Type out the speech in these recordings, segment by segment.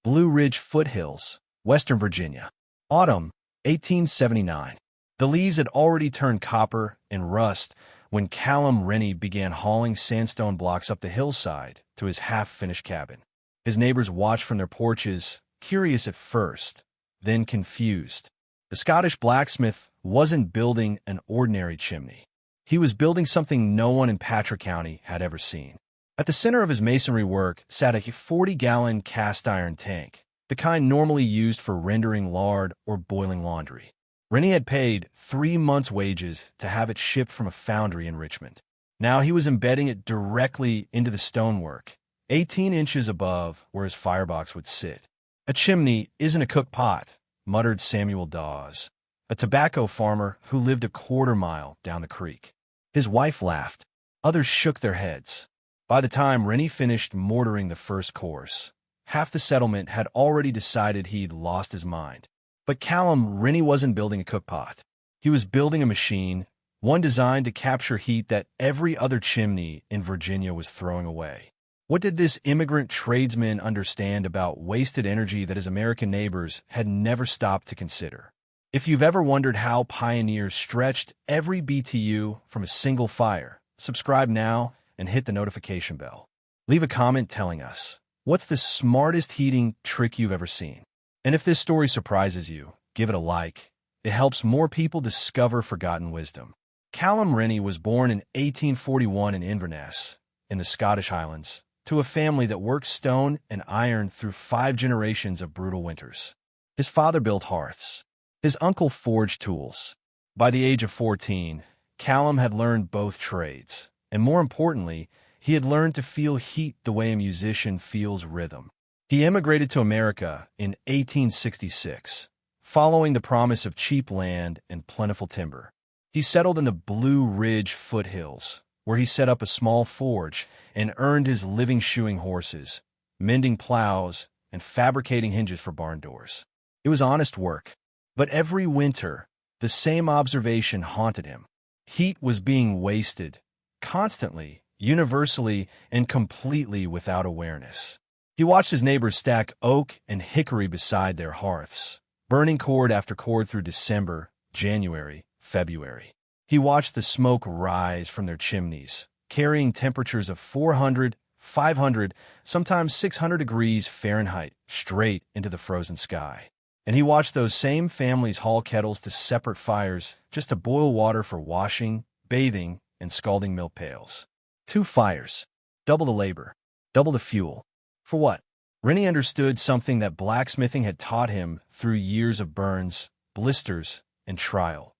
Blue Ridge foothills, Western Virginia. Autumn, 1879. The leaves had already turned copper and rust when Callum Rennie began hauling sandstone blocks up the hillside to his half-finished cabin. His neighbors watched from their porches, curious at first, then confused. The Scottish blacksmith wasn't building an ordinary chimney. He was building something no one in Patrick County had ever seen. At the center of his masonry work sat a 40-gallon cast-iron tank, the kind normally used for rendering lard or boiling laundry. Rennie had paid 3 months' wages to have it shipped from a foundry in Richmond. Now he was embedding it directly into the stonework, 18 inches above where his firebox would sit. "A chimney isn't a cook pot," muttered Samuel Dawes, a tobacco farmer who lived a quarter-mile down the creek. His wife laughed. Others shook their heads. By the time Rennie finished mortaring the first course, half the settlement had already decided he'd lost his mind. But Callum Rennie wasn't building a cookpot. He was building a machine, one designed to capture heat that every other chimney in Virginia was throwing away. What did this immigrant tradesman understand about wasted energy that his American neighbors had never stopped to consider? If you've ever wondered how pioneers stretched every BTU from a single fire, subscribe now and hit the notification bell. Leave a comment telling us, what's the smartest heating trick you've ever seen? And if this story surprises you, give it a like. It helps more people discover forgotten wisdom. Callum Rennie was born in 1841 in Inverness, in the Scottish Highlands, to a family that worked stone and iron through 5 generations of brutal winters. His father built hearths. His uncle forged tools. By the age of 14, Callum had learned both trades, and more importantly, he had learned to feel heat the way a musician feels rhythm. He immigrated to America in 1866, following the promise of cheap land and plentiful timber. He settled in the Blue Ridge foothills, where he set up a small forge and earned his living shoeing horses, mending plows, and fabricating hinges for barn doors. It was honest work, but every winter, the same observation haunted him. Heat was being wasted, constantly, universally, and completely without awareness. He watched his neighbors stack oak and hickory beside their hearths, burning cord after cord through December, January, February. He watched the smoke rise from their chimneys, carrying temperatures of 400, 500, sometimes 600 degrees Fahrenheit straight into the frozen sky. And he watched those same families haul kettles to separate fires just to boil water for washing, bathing, and scalding milk pails. 2 fires, double the labor, double the fuel. For what? Rennie understood something that blacksmithing had taught him through years of burns, blisters, and trial.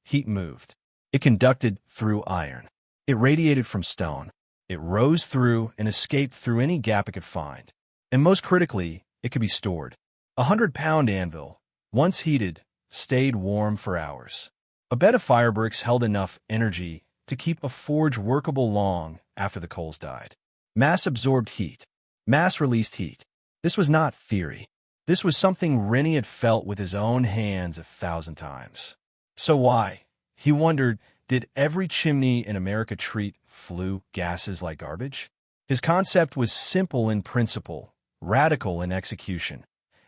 Heat moved. It conducted through iron. It radiated from stone. It rose through and escaped through any gap it could find. And most critically, it could be stored. A 100-pound anvil, once heated, stayed warm for hours. A bed of fire bricks held enough energy to keep a forge workable long after the coals died. Mass-absorbed heat. Mass-released heat. This was not theory. This was something Rennie had felt with his own hands 1,000 times. So why, he wondered, did every chimney in America treat flue gases like garbage? His concept was simple in principle, radical in execution.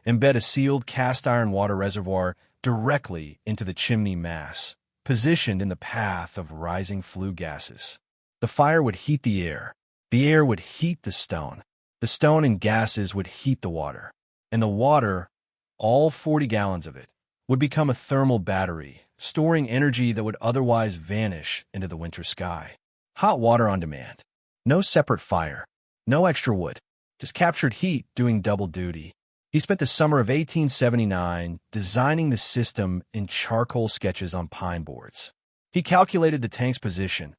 Embed a sealed cast-iron water reservoir directly into the chimney mass, positioned in the path of rising flue gases. The fire would heat the air. The air would heat the stone. The stone and gases would heat the water. And the water, all 40 gallons of it, would become a thermal battery, storing energy that would otherwise vanish into the winter sky. Hot water on demand. No separate fire. No extra wood. Just captured heat doing double duty. He spent the summer of 1879 designing the system in charcoal sketches on pine boards. He calculated the tank's position,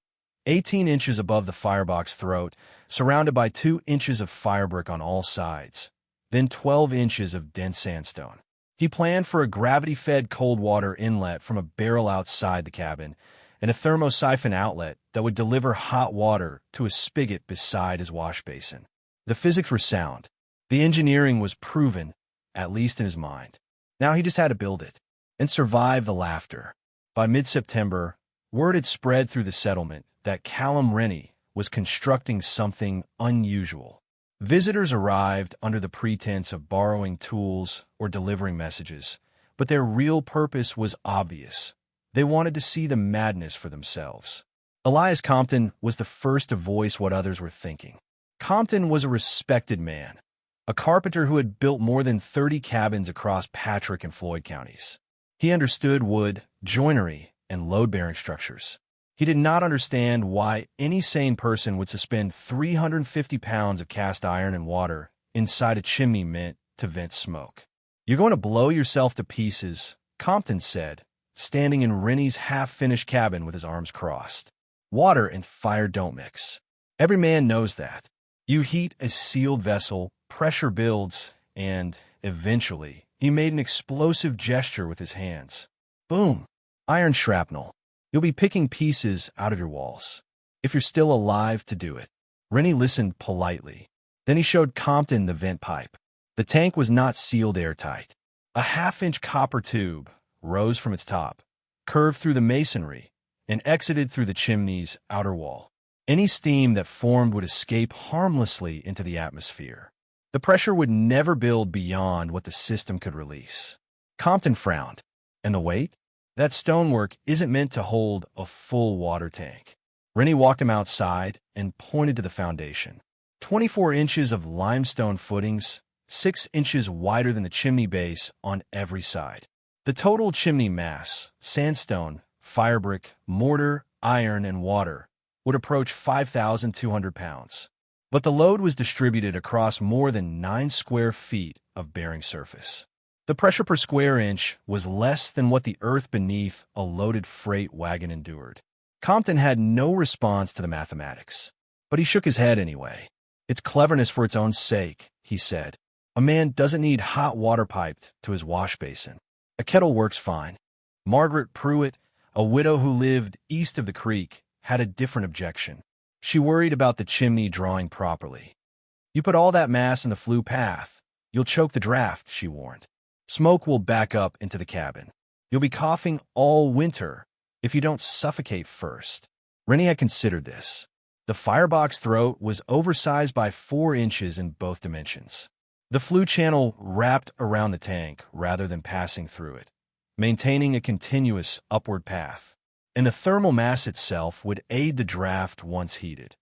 18 inches above the firebox throat, surrounded by 2 inches of firebrick on all sides, then 12 inches of dense sandstone. He planned for a gravity-fed cold water inlet from a barrel outside the cabin and a thermosiphon outlet that would deliver hot water to a spigot beside his wash basin. The physics were sound. The engineering was proven, at least in his mind. Now he just had to build it and survive the laughter. By mid-September, word had spread through the settlement that Callum Rennie was constructing something unusual. Visitors arrived under the pretense of borrowing tools or delivering messages, but their real purpose was obvious. They wanted to see the madness for themselves. Elias Compton was the first to voice what others were thinking. Compton was a respected man, a carpenter who had built more than 30 cabins across Patrick and Floyd counties. He understood wood, joinery, and load-bearing structures. He did not understand why any sane person would suspend 350 pounds of cast iron and water inside a chimney meant to vent smoke. "You're going to blow yourself to pieces," Compton said, standing in Rennie's half-finished cabin with his arms crossed. "Water and fire don't mix. Every man knows that. You heat a sealed vessel, pressure builds, and, eventually, he made an explosive gesture with his hands. Boom! Iron shrapnel. You'll be picking pieces out of your walls, if you're still alive to do it." Rennie listened politely. Then he showed Compton the vent pipe. The tank was not sealed airtight. A half-inch copper tube rose from its top, curved through the masonry, and exited through the chimney's outer wall. Any steam that formed would escape harmlessly into the atmosphere. The pressure would never build beyond what the system could release. Compton frowned. "And the weight? That stonework isn't meant to hold a full water tank." Rennie walked him outside and pointed to the foundation. 24 inches of limestone footings, 6 inches wider than the chimney base on every side. The total chimney mass, sandstone, firebrick, mortar, iron, and water, would approach 5,200 pounds. But the load was distributed across more than 9 square feet of bearing surface. The pressure per square inch was less than what the earth beneath a loaded freight wagon endured. Compton had no response to the mathematics, but he shook his head anyway. "It's cleverness for its own sake," he said. "A man doesn't need hot water piped to his wash basin. A kettle works fine." Margaret Pruitt, a widow who lived east of the creek, had a different objection. She worried about the chimney drawing properly. "You put all that mass in the flue path, you'll choke the draft," she warned. "Smoke will back up into the cabin. You'll be coughing all winter if you don't suffocate first." Rennie had considered this. The firebox throat was oversized by 4 inches in both dimensions. The flue channel wrapped around the tank rather than passing through it, maintaining a continuous upward path. And the thermal mass itself would aid the draft once heated.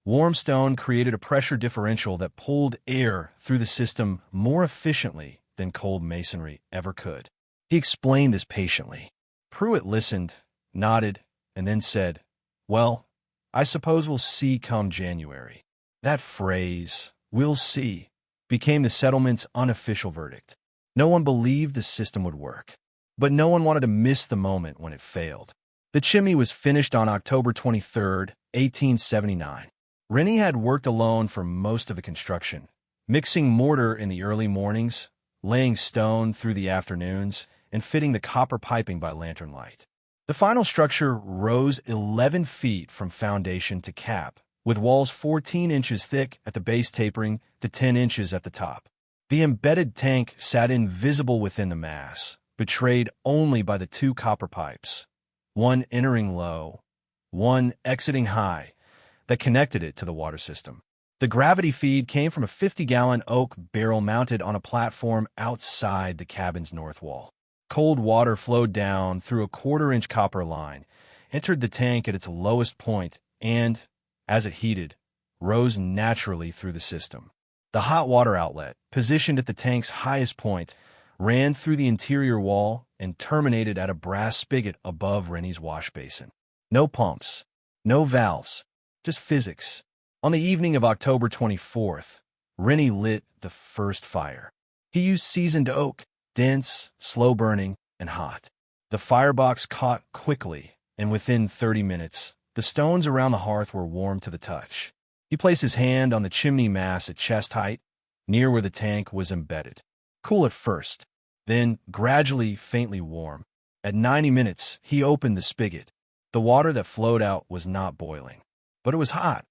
Warm stone created a pressure differential that pulled air through the system more efficiently than cold masonry ever could. He explained this patiently. Pruitt listened, nodded, and then said, "Well, I suppose we'll see come January." That phrase, "we'll see," became the settlement's unofficial verdict. No one believed the system would work, but no one wanted to miss the moment when it failed. The chimney was finished on October 23, 1879. Rennie had worked alone for most of the construction, mixing mortar in the early mornings, laying stone through the afternoons, and fitting the copper piping by lantern light. The final structure rose 11 feet from foundation to cap, with walls 14 inches thick at the base tapering to 10 inches at the top. The embedded tank sat invisible within the mass, betrayed only by the 2 copper pipes, one entering low, one exiting high, that connected it to the water system. The gravity feed came from a 50-gallon oak barrel mounted on a platform outside the cabin's north wall. Cold water flowed down through a 1/4-inch copper line, entered the tank at its lowest point, and, as it heated, rose naturally through the system. The hot water outlet, positioned at the tank's highest point, ran through the interior wall and terminated at a brass spigot above Rennie's wash basin. No pumps, no valves, just physics. On the evening of October 24th, Rennie lit the first fire. He used seasoned oak, dense, slow-burning, and hot. The firebox caught quickly, and within 30 minutes, the stones around the hearth were warm to the touch. He placed his hand on the chimney mass at chest height, near where the tank was embedded. Cool at first, then gradually faintly warm. At 90 minutes, he opened the spigot. The water that flowed out was not boiling, but it was hot.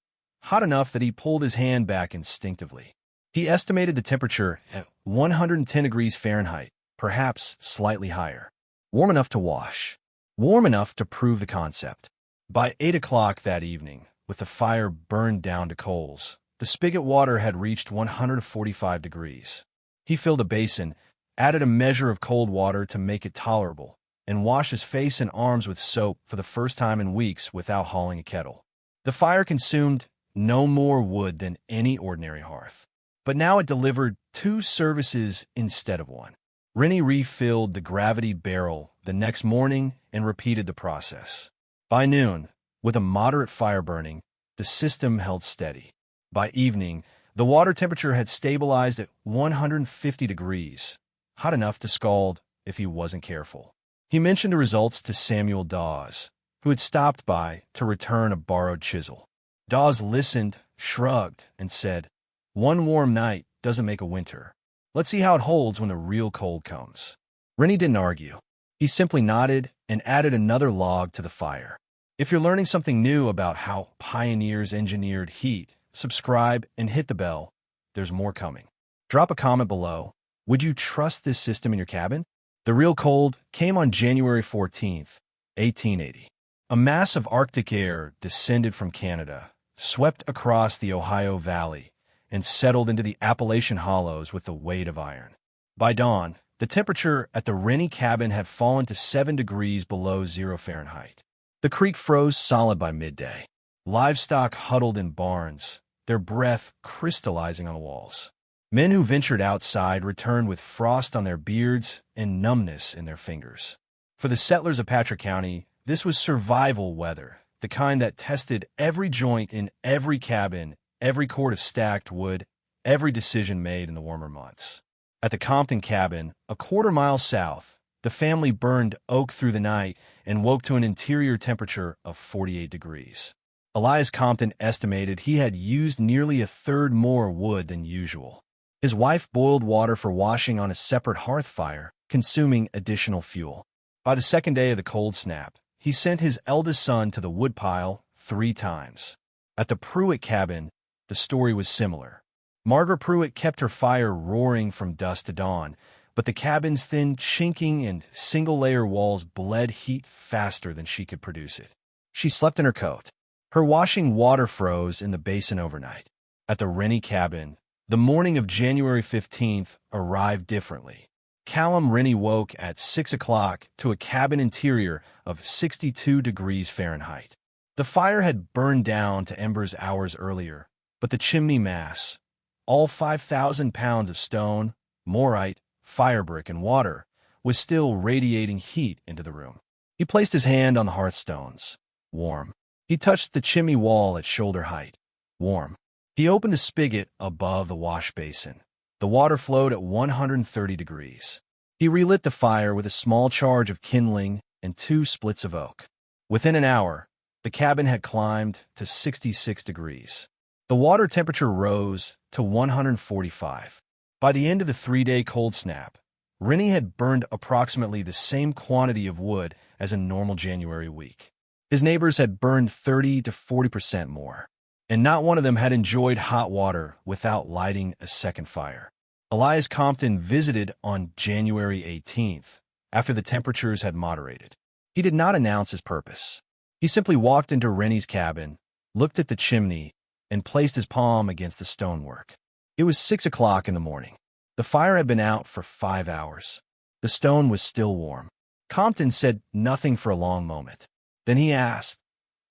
Hot enough that he pulled his hand back instinctively. He estimated the temperature at 110 degrees Fahrenheit, perhaps slightly higher. Warm enough to wash. Warm enough to prove the concept. By 8 o'clock that evening, with the fire burned down to coals, The spigot water had reached 145 degrees. He filled a basin, added a measure of cold water to make it tolerable, and washed his face and arms with soap for the first time in weeks without hauling a kettle. The fire consumed no more wood than any ordinary hearth. But now it delivered 2 services instead of 1. Rennie refilled the gravity barrel the next morning and repeated the process. By noon, with a moderate fire burning, the system held steady. By evening, the water temperature had stabilized at 150 degrees, hot enough to scald if he wasn't careful. He mentioned the results to Samuel Dawes, who had stopped by to return a borrowed chisel. Dawes listened, shrugged, and said, "One warm night doesn't make a winter. Let's see how it holds when the real cold comes." Rennie didn't argue. He simply nodded and added another log to the fire. If you're learning something new about how pioneers engineered heat, subscribe and hit the bell. There's more coming. Drop a comment below. Would you trust this system in your cabin? The real cold came on January 14th, 1880. A mass of Arctic air descended from Canada, swept across the Ohio Valley, and settled into the Appalachian hollows with the weight of iron. By dawn, the temperature at the Rennie cabin had fallen to 7 degrees below 0 Fahrenheit. The creek froze solid by midday. Livestock huddled in barns, their breath crystallizing on the walls. Men who ventured outside returned with frost on their beards and numbness in their fingers. For the settlers of Patrick County, this was survival weather, the kind that tested every joint in every cabin, every cord of stacked wood, every decision made in the warmer months. At the Compton cabin, a quarter-mile south, the family burned oak through the night and woke to an interior temperature of 48 degrees. Elias Compton estimated he had used nearly a third more wood than usual. His wife boiled water for washing on a separate hearth fire, consuming additional fuel. By the second day of the cold snap, he sent his eldest son to the woodpile 3 times. At the Pruitt cabin, the story was similar. Margaret Pruitt kept her fire roaring from dusk to dawn, but the cabin's thin chinking and single-layer walls bled heat faster than she could produce it. She slept in her coat. Her washing water froze in the basin overnight. At the Rennie cabin, the morning of January 15th arrived differently. Callum Rennie woke at 6 o'clock to a cabin interior of 62 degrees Fahrenheit. The fire had burned down to embers hours earlier, but the chimney mass, all 5,000 pounds of stone, morite, firebrick, and water, was still radiating heat into the room. He placed his hand on the hearthstones. Warm. He touched the chimney wall at shoulder height. Warm. He opened the spigot above the wash basin. The water flowed at 130 degrees. He relit the fire with a small charge of kindling and 2 splits of oak. Within an hour, the cabin had climbed to 66 degrees. The water temperature rose to 145. By the end of the 3-day cold snap, Rennie had burned approximately the same quantity of wood as a normal January week. His neighbors had burned 30 to 40% more, and not one of them had enjoyed hot water without lighting a second fire. Elias Compton visited on January 18th, after the temperatures had moderated. He did not announce his purpose. He simply walked into Rennie's cabin, looked at the chimney, and placed his palm against the stonework. It was 6 o'clock in the morning. The fire had been out for 5 hours. The stone was still warm. Compton said nothing for a long moment. Then he asked,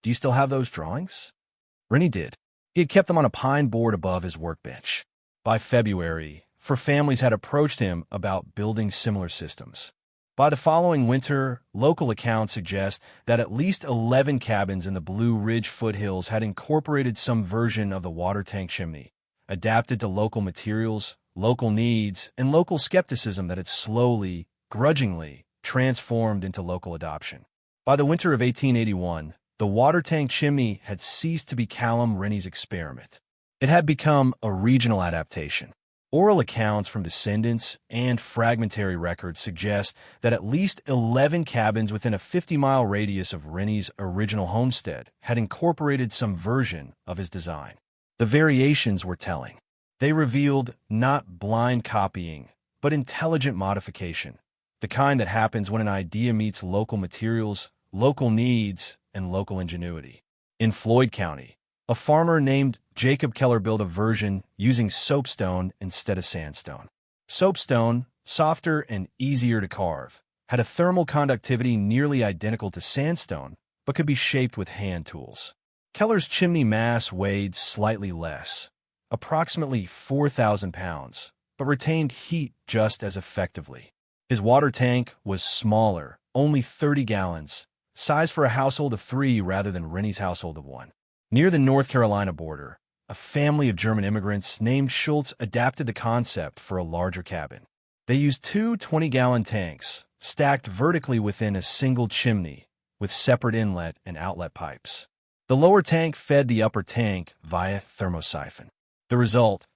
"Do you still have those drawings?" Rennie did. He had kept them on a pine board above his workbench. By February, 4 families had approached him about building similar systems. By the following winter, local accounts suggest that at least 11 cabins in the Blue Ridge foothills had incorporated some version of the water tank chimney, adapted to local materials, local needs, and local skepticism that had slowly, grudgingly, transformed into local adoption. By the winter of 1881, the water tank chimney had ceased to be Callum Rennie's experiment. It had become a regional adaptation. Oral accounts from descendants and fragmentary records suggest that at least 11 cabins within a 50-mile radius of Rennie's original homestead had incorporated some version of his design. The variations were telling. They revealed not blind copying, but intelligent modification, the kind that happens when an idea meets local materials, local needs, and local ingenuity. In Floyd County, a farmer named Jacob Keller built a version using soapstone instead of sandstone. Soapstone, softer and easier to carve, had a thermal conductivity nearly identical to sandstone, but could be shaped with hand tools. Keller's chimney mass weighed slightly less, approximately 4,000 pounds, but retained heat just as effectively. His water tank was smaller, only 30 gallons, size for a household of 3 rather than Rennie's household of 1. Near the North Carolina border, a family of German immigrants named Schultz adapted the concept for a larger cabin. They used 2 20-gallon tanks, stacked vertically within a single chimney, with separate inlet and outlet pipes. The lower tank fed the upper tank via thermosiphon. The result?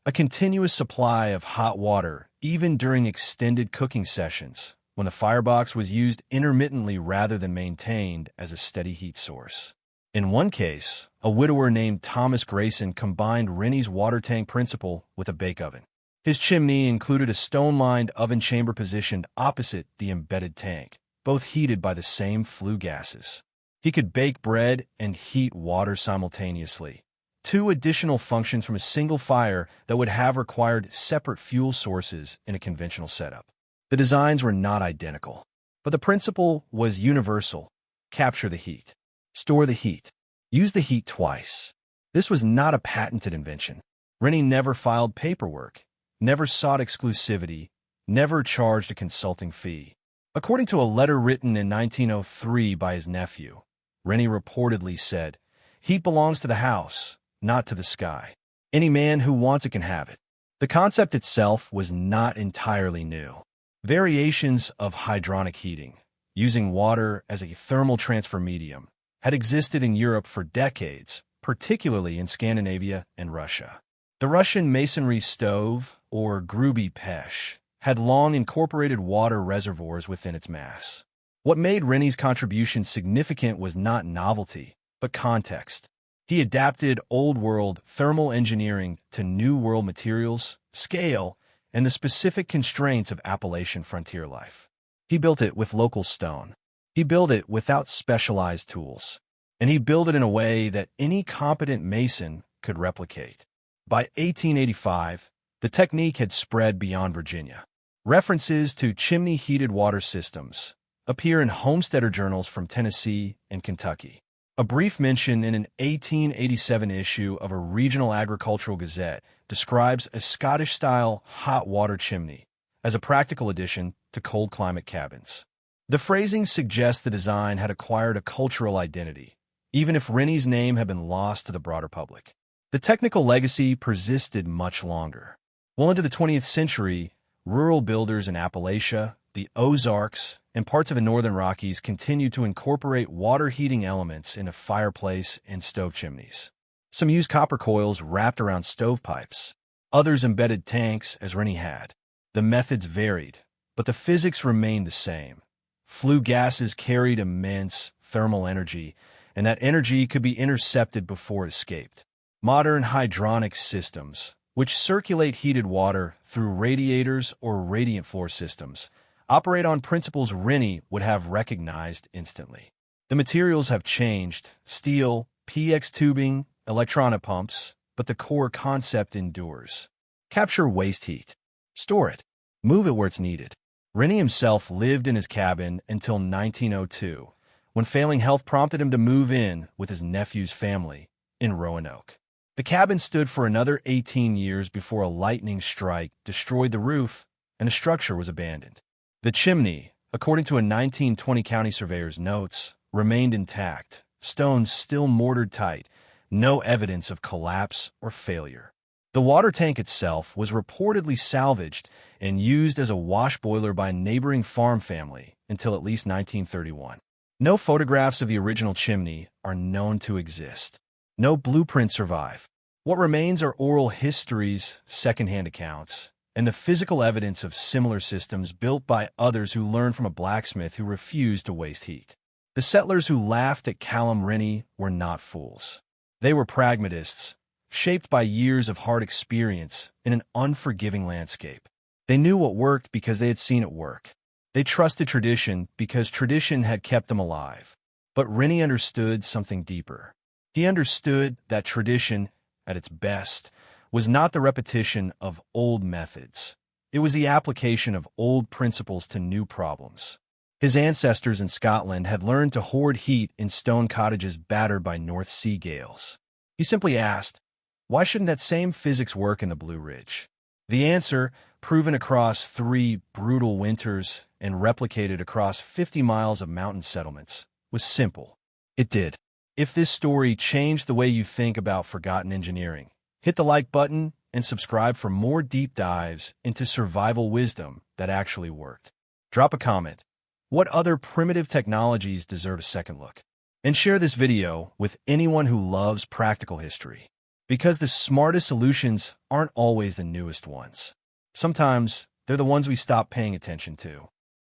A continuous supply of hot water, even during extended cooking sessions, when the firebox was used intermittently rather than maintained as a steady heat source. In one case, a widower named Thomas Grayson combined Rennie's water tank principle with a bake oven. His chimney included a stone-lined oven chamber positioned opposite the embedded tank, both heated by the same flue gases. He could bake bread and heat water simultaneously, 2 additional functions from a single fire that would have required separate fuel sources in a conventional setup. The designs were not identical, but the principle was universal. Capture the heat. Store the heat. Use the heat twice. This was not a patented invention. Rennie never filed paperwork, never sought exclusivity, never charged a consulting fee. According to a letter written in 1903 by his nephew, Rennie reportedly said, "Heat belongs to the house, not to the sky. Any man who wants it can have it." The concept itself was not entirely new. Variations of hydronic heating, using water as a thermal transfer medium, had existed in Europe for decades, particularly in Scandinavia and Russia. The Russian masonry stove, or gruby pesh, had long incorporated water reservoirs within its mass. What made Rennie's contribution significant was not novelty, but context. He adapted old-world thermal engineering to new-world materials, scale, and the specific constraints of Appalachian frontier life. He built it with local stone. He built it without specialized tools. And he built it in a way that any competent mason could replicate. By 1885, the technique had spread beyond Virginia. References to chimney-heated water systems appear in homesteader journals from Tennessee and Kentucky. A brief mention in an 1887 issue of a regional agricultural gazette describes a Scottish-style hot water chimney as a practical addition to cold climate cabins. The phrasing suggests the design had acquired a cultural identity, even if Rennie's name had been lost to the broader public. The technical legacy persisted much longer. Well into the 20th century, rural builders in Appalachia, the Ozarks, and parts of the northern Rockies continued to incorporate water heating elements into fireplace and stove chimneys. Some used copper coils wrapped around stovepipes. Others embedded tanks, as Rennie had. The methods varied, but the physics remained the same. Flue gases carried immense thermal energy, and that energy could be intercepted before it escaped. Modern hydronic systems, which circulate heated water through radiators or radiant floor systems, operate on principles Rennie would have recognized instantly. The materials have changed: steel, PX tubing, electronic pumps, but the core concept endures. Capture waste heat. Store it. Move it where it's needed. Rennie himself lived in his cabin until 1902, when failing health prompted him to move in with his nephew's family in Roanoke. The cabin stood for another 18 years before a lightning strike destroyed the roof and the structure was abandoned. The chimney, according to a 1920 county surveyor's notes, remained intact, stones still mortared tight, no evidence of collapse or failure. The water tank itself was reportedly salvaged and used as a wash boiler by a neighboring farm family until at least 1931. No photographs of the original chimney are known to exist. No blueprints survive. What remains are oral histories, secondhand accounts, and the physical evidence of similar systems built by others who learned from a blacksmith who refused to waste heat. The settlers who laughed at Callum Rennie were not fools. They were pragmatists, shaped by years of hard experience in an unforgiving landscape. They knew what worked because they had seen it work. They trusted tradition because tradition had kept them alive. But Rennie understood something deeper. He understood that tradition at its best, was not the repetition of old methods. It was the application of old principles to new problems. His ancestors in Scotland had learned to hoard heat in stone cottages battered by North Sea gales. He simply asked, why shouldn't that same physics work in the Blue Ridge? The answer, proven across 3 brutal winters and replicated across 50 miles of mountain settlements, was simple. It did. If this story changed the way you think about forgotten engineering, hit the like button and subscribe for more deep dives into survival wisdom that actually worked. Drop a comment. What other primitive technologies deserve a second look? And share this video with anyone who loves practical history. Because the smartest solutions aren't always the newest ones. Sometimes they're the ones we stop paying attention to.